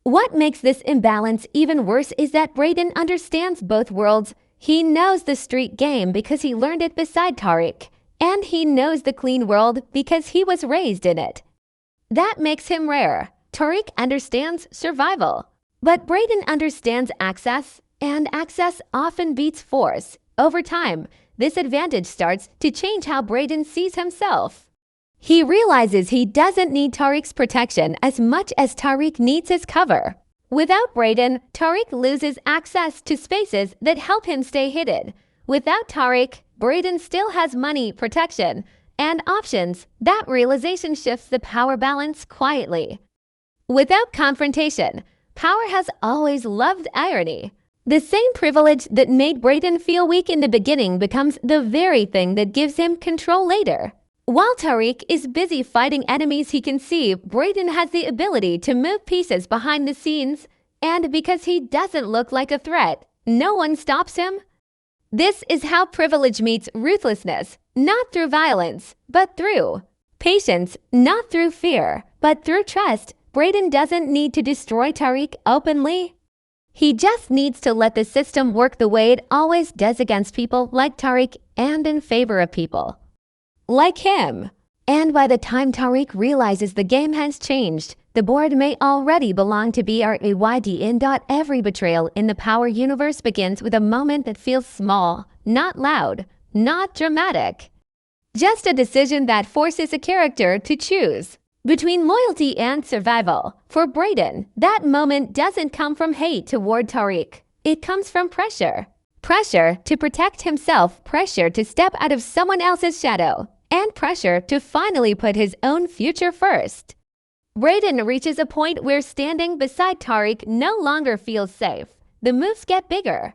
What makes this imbalance even worse is that Brayden understands both worlds. He knows the street game because he learned it beside Tariq, and he knows the clean world because he was raised in it. That makes him rare. Tariq understands survival, but Brayden understands access, and access often beats force. Over time, this advantage starts to change how Brayden sees himself. He realizes he doesn't need Tariq's protection as much as Tariq needs his cover. Without Brayden, Tariq loses access to spaces that help him stay hidden. Without Tariq, Brayden still has money, protection, and options. That realization shifts the power balance quietly. Without confrontation, power has always loved irony. The same privilege that made Brayden feel weak in the beginning becomes the very thing that gives him control later. While Tariq is busy fighting enemies he can see, Brayden has the ability to move pieces behind the scenes, and because he doesn't look like a threat, no one stops him. This is how privilege meets ruthlessness, not through violence, but through patience, not through fear, but through trust. Brayden doesn't need to destroy Tariq openly. He just needs to let the system work the way it always does against people like Tariq and in favor of people like him. And by the time Tariq realizes the game has changed, the board may already belong to Brayden. Every betrayal in the Power universe begins with a moment that feels small, not loud, not dramatic. Just a decision that forces a character to choose between loyalty and survival. For Brayden, that moment doesn't come from hate toward Tariq. It comes from pressure. Pressure to protect himself, pressure to step out of someone else's shadow, and pressure to finally put his own future first. Brayden reaches a point where standing beside Tariq no longer feels safe. The moves get bigger.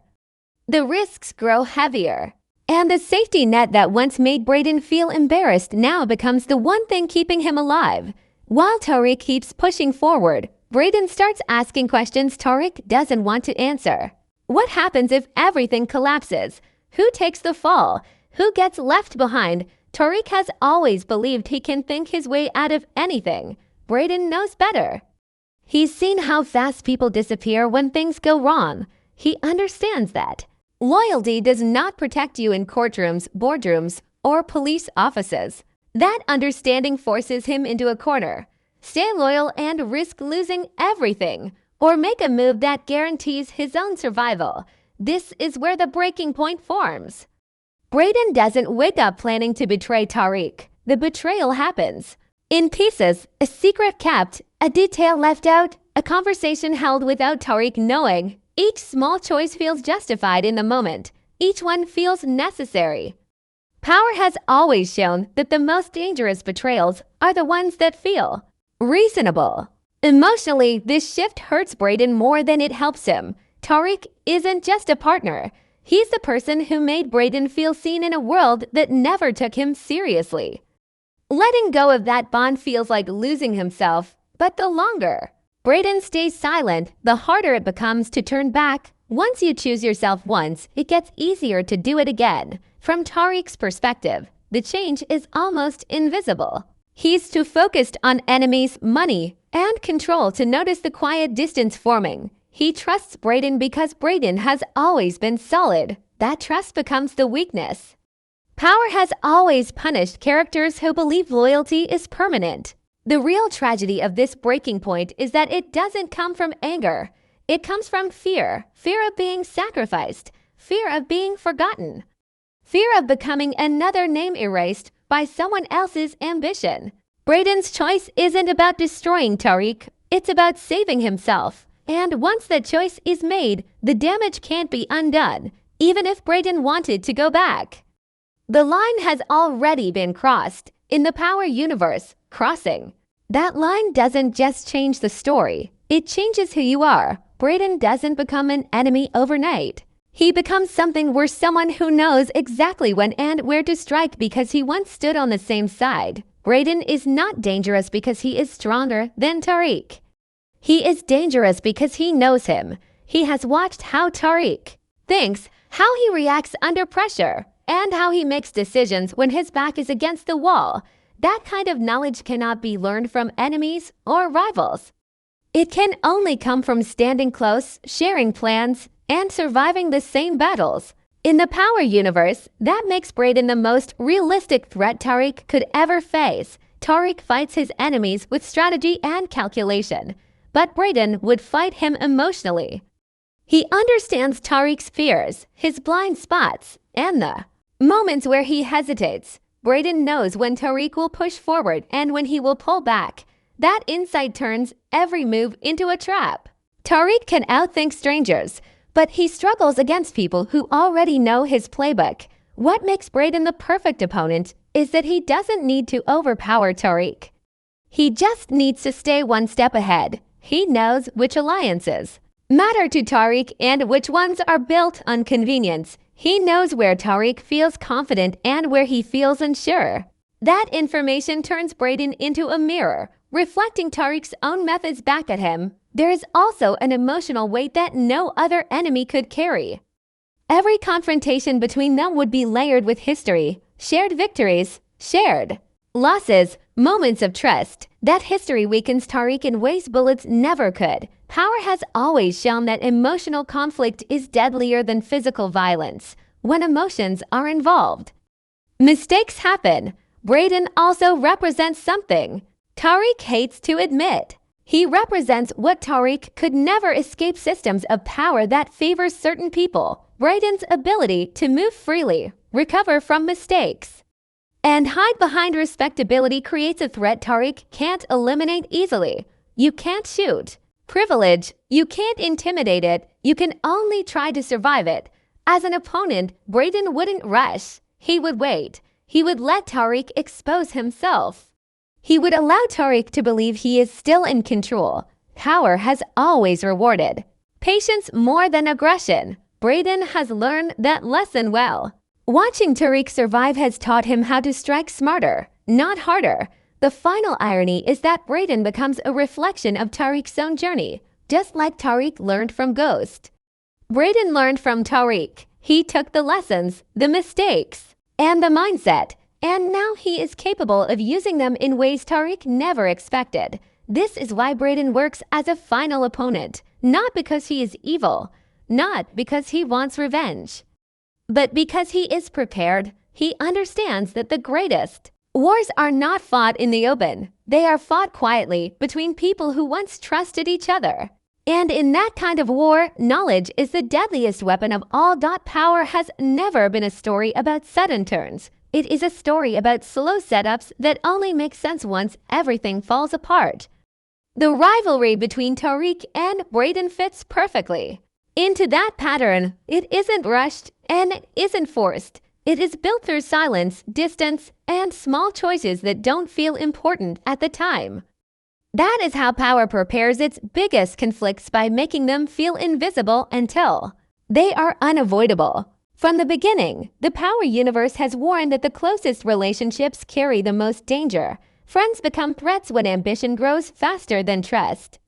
The risks grow heavier. And the safety net that once made Brayden feel embarrassed now becomes the one thing keeping him alive. While Tariq keeps pushing forward, Brayden starts asking questions Tariq doesn't want to answer. What happens if everything collapses? Who takes the fall? Who gets left behind? Tariq has always believed he can think his way out of anything. Brayden knows better. He's seen how fast people disappear when things go wrong. He understands that. Loyalty does not protect you in courtrooms, boardrooms, or police offices. That understanding forces him into a corner. Stay loyal and risk losing everything, or make a move that guarantees his own survival. This is where the breaking point forms. Brayden doesn't wake up planning to betray Tariq. The betrayal happens. In pieces, a secret kept, a detail left out, a conversation held without Tariq knowing. Each small choice feels justified in the moment. Each one feels necessary. Power has always shown that the most dangerous betrayals are the ones that feel reasonable. Emotionally, this shift hurts Brayden more than it helps him. Tariq isn't just a partner. He's the person who made Brayden feel seen in a world that never took him seriously. Letting go of that bond feels like losing himself, but the longer Brayden stays silent, the harder it becomes to turn back. Once you choose yourself once, it gets easier to do it again. From Tariq's perspective, the change is almost invisible. He's too focused on enemies, money, and control to notice the quiet distance forming. He trusts Brayden because Brayden has always been solid. That trust becomes the weakness. Power has always punished characters who believe loyalty is permanent. The real tragedy of this breaking point is that it doesn't come from anger. It comes from fear. Fear of being sacrificed. Fear of being forgotten. Fear of becoming another name erased by someone else's ambition. Brayden's choice isn't about destroying Tariq. It's about saving himself. And once that choice is made, the damage can't be undone, even if Brayden wanted to go back. The line has already been crossed. In the Power universe, crossing that line doesn't just change the story, it changes who you are. Brayden doesn't become an enemy overnight. He becomes something worse, someone who knows exactly when and where to strike because he once stood on the same side. Brayden is not dangerous because he is stronger than Tariq. He is dangerous because he knows him. He has watched how Tariq thinks, how he reacts under pressure, and how he makes decisions when his back is against the wall. That kind of knowledge cannot be learned from enemies or rivals. It can only come from standing close, sharing plans, and surviving the same battles. In the Power universe, that makes Brayden the most realistic threat Tariq could ever face. Tariq fights his enemies with strategy and calculation, but Brayden would fight him emotionally. He understands Tariq's fears, his blind spots, and the moments where he hesitates. Brayden knows when Tariq will push forward and when he will pull back. That insight turns every move into a trap. Tariq can outthink strangers, but he struggles against people who already know his playbook. What makes Brayden the perfect opponent is that he doesn't need to overpower Tariq. He just needs to stay one step ahead. He knows which alliances matter to Tariq and which ones are built on convenience. He knows where Tariq feels confident and where he feels unsure. That information turns Brayden into a mirror, reflecting Tariq's own methods back at him. There is also an emotional weight that no other enemy could carry. Every confrontation between them would be layered with history, shared victories, shared losses, moments of trust. That history weakens Tariq in ways bullets never could. Power has always shown that emotional conflict is deadlier than physical violence when emotions are involved. Mistakes happen. Brayden also represents something Tariq hates to admit. He represents what Tariq could never escape: systems of power that favors certain people. Brayden's ability to move freely, recover from mistakes, and hide behind respectability creates a threat Tariq can't eliminate easily. You can't shoot privilege, you can't intimidate it, you can only try to survive it. As an opponent, Brayden wouldn't rush. He would wait. He would let Tariq expose himself. He would allow Tariq to believe he is still in control. Power has always rewarded patience more than aggression. Brayden has learned that lesson well. Watching Tariq survive has taught him how to strike smarter, not harder. The final irony is that Brayden becomes a reflection of Tariq's own journey, just like Tariq learned from Ghost. Brayden learned from Tariq. He took the lessons, the mistakes, and the mindset, and now he is capable of using them in ways Tariq never expected. This is why Brayden works as a final opponent, not because he is evil, not because he wants revenge, but because he is prepared. He understands that the greatest wars are not fought in the open. They are fought quietly between people who once trusted each other. And in that kind of war, knowledge is the deadliest weapon of all. Power has never been a story about sudden turns. It is a story about slow setups that only make sense once everything falls apart. The rivalry between Tariq and Brayden fits perfectly into that pattern. It isn't rushed and it isn't forced. It is built through silence, distance, and small choices that don't feel important at the time. That is how power prepares its biggest conflicts, by making them feel invisible until they are unavoidable. From the beginning, the Power universe has warned that the closest relationships carry the most danger. Friends become threats when ambition grows faster than trust.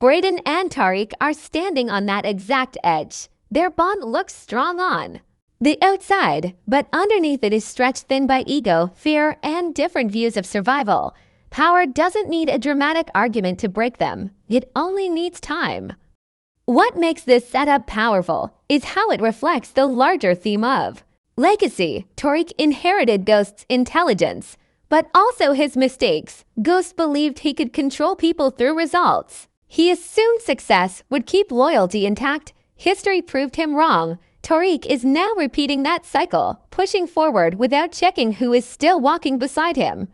Brayden and Tariq are standing on that exact edge. Their bond looks strong on the outside, but underneath it is stretched thin by ego, fear, and different views of survival. Power doesn't need a dramatic argument to break them. It only needs time. What makes this setup powerful is how it reflects the larger theme of legacy. Tariq inherited Ghost's intelligence, but also his mistakes. Ghost believed he could control people through results. He assumed success would keep loyalty intact. History proved him wrong. Tariq is now repeating that cycle, pushing forward without checking who is still walking beside him.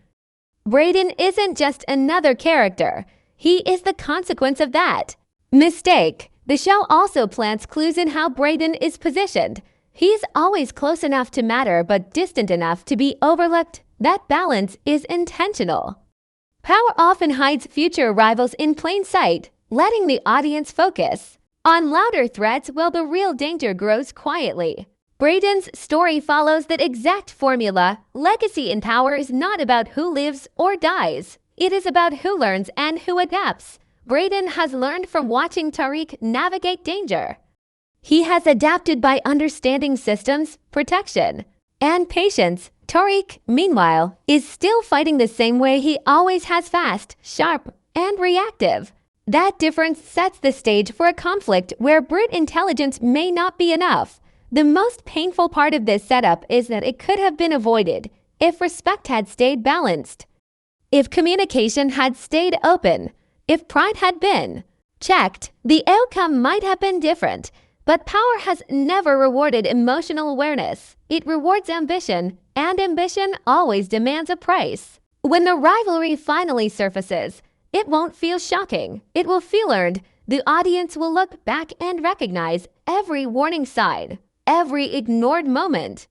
Brayden isn't just another character. He is the consequence of that mistake. The show also plants clues in how Brayden is positioned. He's always close enough to matter, but distant enough to be overlooked. That balance is intentional. Power often hides future rivals in plain sight, letting the audience focus on louder threats while the real danger grows quietly. Brayden's story follows that exact formula. Legacy in Power is not about who lives or dies. It is about who learns and who adapts. Brayden has learned from watching Tariq navigate danger. He has adapted by understanding systems, protection, and patience. Tariq, meanwhile, is still fighting the same way he always has: fast, sharp, and reactive. That difference sets the stage for a conflict where brute intelligence may not be enough. The most painful part of this setup is that it could have been avoided if respect had stayed balanced, if communication had stayed open, if pride had been checked. The outcome might have been different, but power has never rewarded emotional awareness. It rewards ambition, and ambition always demands a price. When the rivalry finally surfaces, it won't feel shocking. It will feel earned. The audience will look back and recognize every warning sign, every ignored moment,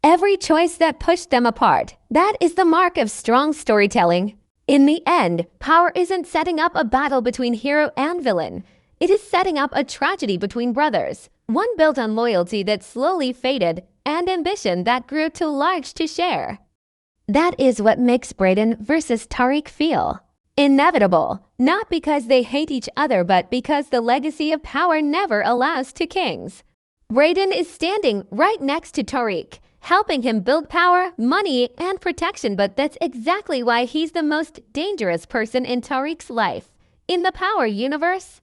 every choice that pushed them apart. That is the mark of strong storytelling. In the end, power isn't setting up a battle between hero and villain. It is setting up a tragedy between brothers, one built on loyalty that slowly faded and ambition that grew too large to share. That is what makes Brayden versus Tariq feel inevitable, not because they hate each other, but because the legacy of power never allows to kings. Brayden is standing right next to Tariq, helping him build power, money, and protection, but that's exactly why he's the most dangerous person in Tariq's life. In the power universe,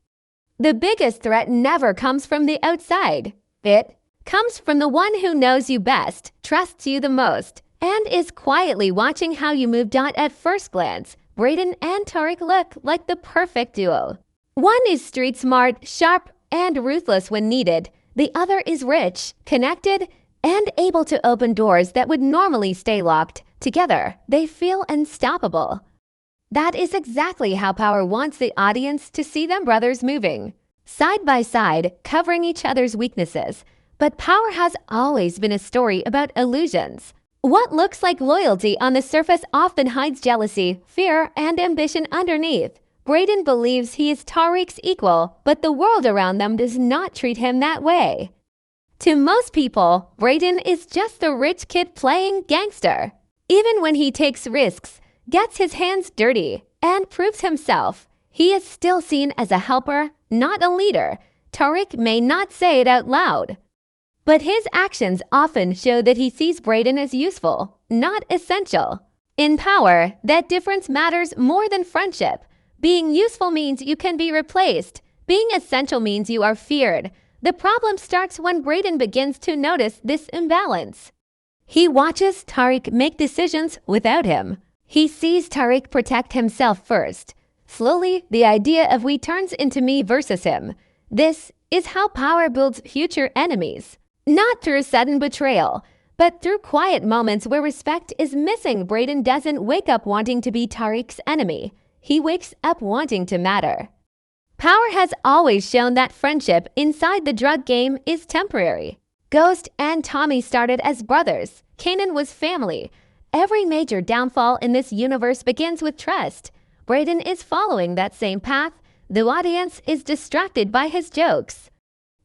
the biggest threat never comes from the outside. It comes from the one who knows you best, trusts you the most, and is quietly watching how you move. At first glance, Brayden and Tariq look like the perfect duo. One is street smart, sharp, and ruthless when needed. The other is rich, connected, and able to open doors that would normally stay locked. Together, they feel unstoppable. That is exactly how power wants the audience to see them brothers moving, side by side, covering each other's weaknesses. But power has always been a story about illusions. What looks like loyalty on the surface often hides jealousy, fear, and ambition underneath. Brayden believes he is Tariq's equal, but the world around them does not treat him that way. To most people, Brayden is just the rich kid playing gangster. Even when he takes risks, gets his hands dirty, and proves himself, he is still seen as a helper, not a leader. Tariq may not say it out loud, but his actions often show that he sees Brayden as useful, not essential. In power, that difference matters more than friendship. Being useful means you can be replaced. Being essential means you are feared. The problem starts when Brayden begins to notice this imbalance. He watches Tariq make decisions without him. He sees Tariq protect himself first. Slowly, the idea of we turns into me versus him. This is how power builds future enemies. Not through sudden betrayal, but through quiet moments where respect is missing. Brayden doesn't wake up wanting to be Tariq's enemy. He wakes up wanting to matter. Power has always shown that friendship inside the drug game is temporary. Ghost and Tommy started as brothers. Kanan was family. Every major downfall in this universe begins with trust. Brayden is following that same path. The audience is distracted by his jokes,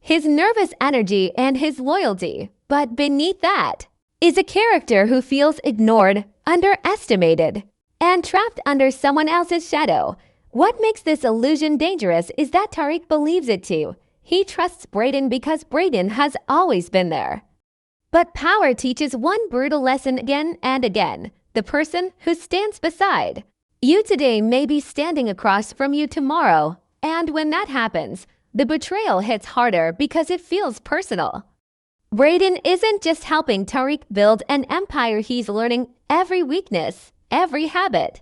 his nervous energy, and his loyalty. But beneath that is a character who feels ignored, underestimated, and trapped under someone else's shadow. What makes this illusion dangerous is that Tariq believes it too. He trusts Brayden because Brayden has always been there. But power teaches one brutal lesson again and again. The person who stands beside you today may be standing across from you tomorrow. And when that happens, the betrayal hits harder because it feels personal. Brayden isn't just helping Tariq build an empire, he's learning every weakness, every habit,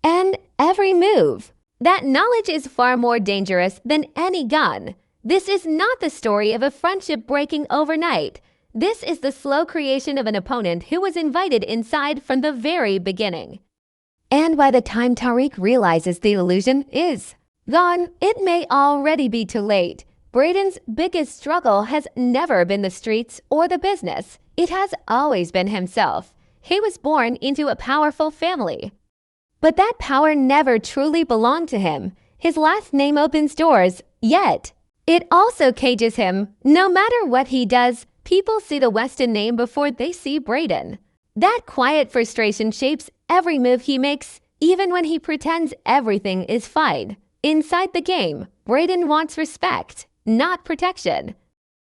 and every move. That knowledge is far more dangerous than any gun. This is not the story of a friendship breaking overnight. This is the slow creation of an opponent who was invited inside from the very beginning. And by the time Tariq realizes the illusion is gone, it may already be too late. Brayden's biggest struggle has never been the streets or the business. It has always been himself. He was born into a powerful family, but that power never truly belonged to him. His last name opens doors, yet it also cages him. No matter what he does, people see the Weston name before they see Brayden. That quiet frustration shapes every move he makes, even when he pretends everything is fine. Inside the game, Brayden wants respect, not protection.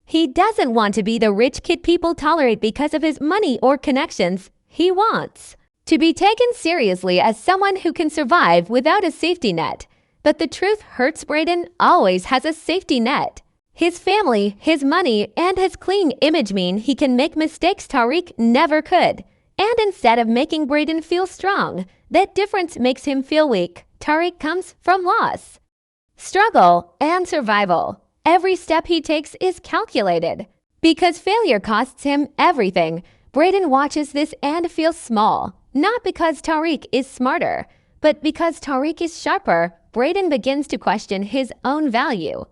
He doesn't want to be the rich kid people tolerate because of his money or connections. He wants to be taken seriously as someone who can survive without a safety net. But the truth hurts. Brayden always has a safety net. His family, his money, and his clean image mean he can make mistakes Tariq never could. And instead of making Brayden feel strong, that difference makes him feel weak. Tariq comes from loss, struggle, and survival. Every step he takes is calculated. Because failure costs him everything, Brayden watches this and feels small. Not because Tariq is smarter, but because Tariq is sharper. Brayden begins to question his own value.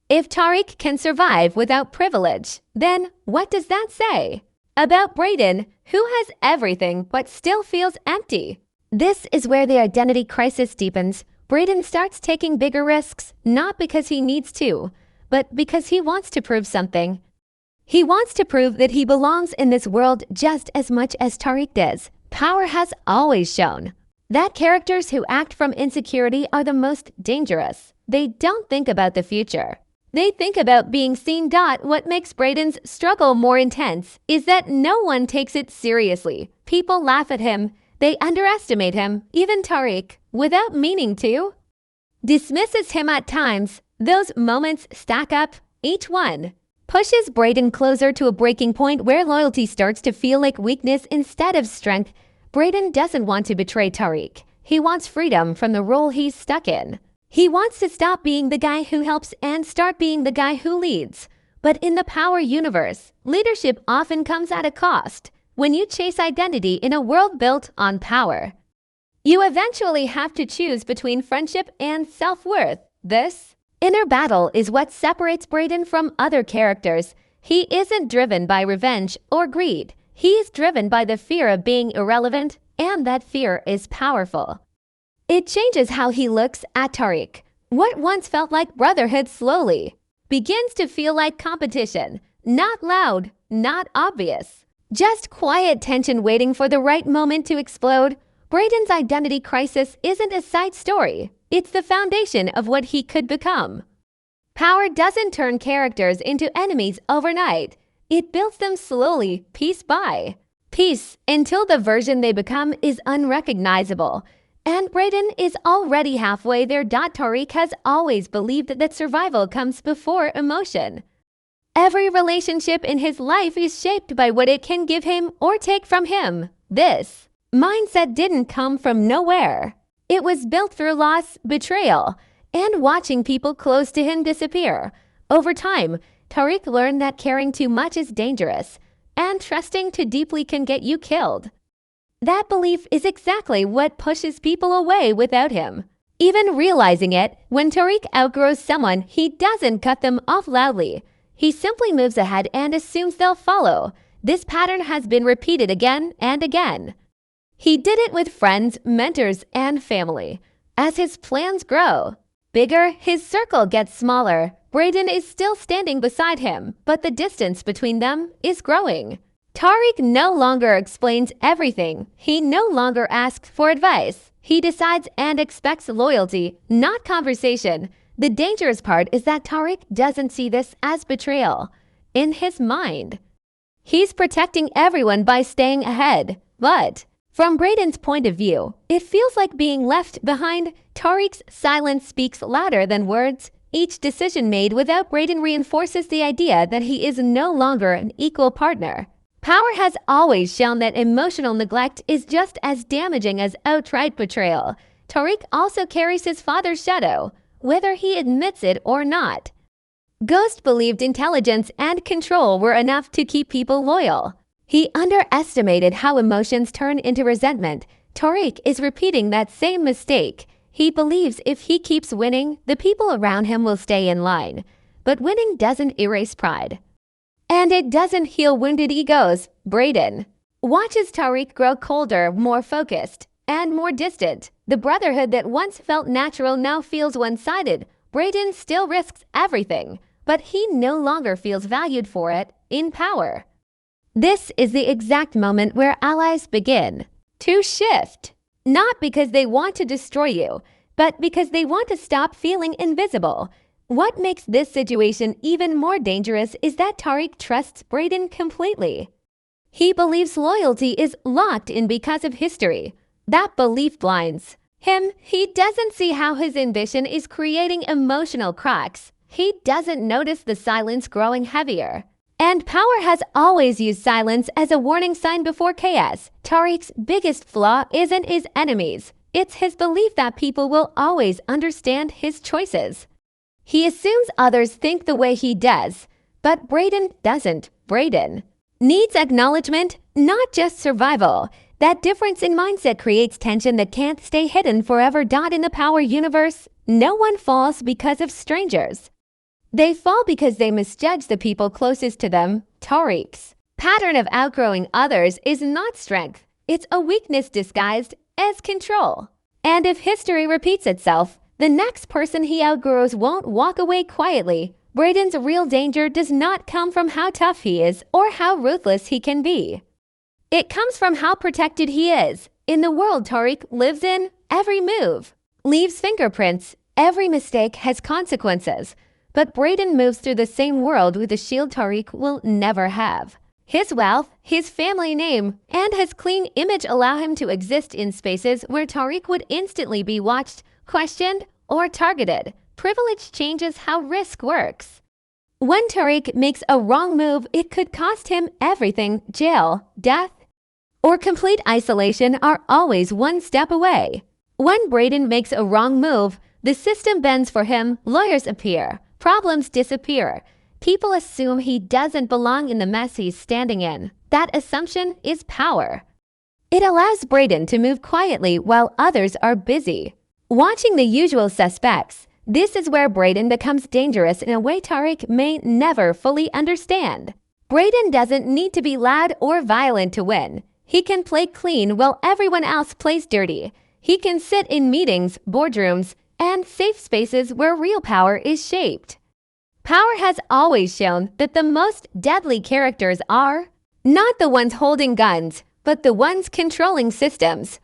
If Tariq can survive without privilege, then what does that say about Brayden, who has everything but still feels empty? This is where the identity crisis deepens. Brayden starts taking bigger risks, not because he needs to, but because he wants to prove something. He wants to prove that he belongs in this world just as much as Tariq does. Power has always shown that characters who act from insecurity are the most dangerous. They don't think about the future. They think about being seen. What makes Brayden's struggle more intense is that no one takes it seriously. People laugh at him. They underestimate him. Even Tariq, without meaning to, dismisses him at times. Those moments stack up. Each one pushes Brayden closer to a breaking point where loyalty starts to feel like weakness instead of strength. Brayden doesn't want to betray Tariq. He wants freedom from the role he's stuck in. He wants to stop being the guy who helps and start being the guy who leads. But in the power universe, leadership often comes at a cost. When you chase identity in a world built on power, you eventually have to choose between friendship and self-worth. This inner battle is what separates Brayden from other characters. He isn't driven by revenge or greed. He is driven by the fear of being irrelevant, and that fear is powerful. It changes how he looks at Tariq. What once felt like brotherhood slowly begins to feel like competition. Not loud, not obvious. Just quiet tension waiting for the right moment to explode. Brayden's identity crisis isn't a side story. It's the foundation of what he could become. Power doesn't turn characters into enemies overnight. It builds them slowly, piece by piece, until the version they become is unrecognizable. And Brayden is already halfway there. Tariq has always believed that survival comes before emotion. Every relationship in his life is shaped by what it can give him or take from him. This mindset didn't come from nowhere. It was built through loss, betrayal, and watching people close to him disappear. Over time, Tariq learned that caring too much is dangerous, and trusting too deeply can get you killed. That belief is exactly what pushes people away without him. Even realizing it, when Tariq outgrows someone, he doesn't cut them off loudly. He simply moves ahead and assumes they'll follow. This pattern has been repeated again and again. He did it with friends, mentors, and family. As his plans grow bigger, his circle gets smaller. Brayden is still standing beside him, but the distance between them is growing. Tariq no longer explains everything. He no longer asks for advice. He decides and expects loyalty, not conversation. The dangerous part is that Tariq doesn't see this as betrayal. In his mind, he's protecting everyone by staying ahead. But from Brayden's point of view, it feels like being left behind. Tariq's silence speaks louder than words. Each decision made without Brayden reinforces the idea that he is no longer an equal partner. Power has always shown that emotional neglect is just as damaging as outright betrayal. Tariq also carries his father's shadow, whether he admits it or not. Ghost believed intelligence and control were enough to keep people loyal. He underestimated how emotions turn into resentment. Tariq is repeating that same mistake. He believes if he keeps winning, the people around him will stay in line. But winning doesn't erase pride. And it doesn't heal wounded egos. Brayden watches Tariq grow colder, more focused, and more distant. The brotherhood that once felt natural now feels one-sided. Brayden still risks everything, but he no longer feels valued for it. In power, this is the exact moment where allies begin to shift. Not because they want to destroy you, but because they want to stop feeling invisible. What makes this situation even more dangerous is that Tariq trusts Brayden completely. He believes loyalty is locked in because of history. That belief blinds He doesn't see how his ambition is creating emotional cracks. He doesn't notice the silence growing heavier. And power has always used silence as a warning sign before chaos. Tariq's biggest flaw isn't his enemies. It's his belief that people will always understand his choices. He assumes others think the way he does, but Brayden doesn't. Brayden needs acknowledgement, not just survival. That difference in mindset creates tension that can't stay hidden forever. In the power universe, no one falls because of strangers. They fall because they misjudge the people closest to them. Tariq's pattern of outgrowing others is not strength. It's a weakness disguised as control. And if history repeats itself, the next person he outgrows won't walk away quietly. Brayden's real danger does not come from how tough he is or how ruthless he can be. It comes from how protected he is. In the world Tariq lives in, every move leaves fingerprints. Every mistake has consequences. But Brayden moves through the same world with a shield Tariq will never have. His wealth, his family name, and his clean image allow him to exist in spaces where Tariq would instantly be watched, questioned, or targeted. Privilege changes how risk works. When Tariq makes a wrong move, it could cost him everything. Jail, death, or complete isolation are always one step away. When Brayden makes a wrong move, the system bends for him, lawyers appear, problems disappear. People assume he doesn't belong in the mess he's standing in. That assumption is power. It allows Brayden to move quietly while others are busy watching the usual suspects. This is where Brayden becomes dangerous in a way Tariq may never fully understand. Brayden doesn't need to be loud or violent to win. He can play clean while everyone else plays dirty. He can sit in meetings, boardrooms, and safe spaces where real power is shaped. Power has always shown that the most deadly characters are not the ones holding guns, but the ones controlling systems.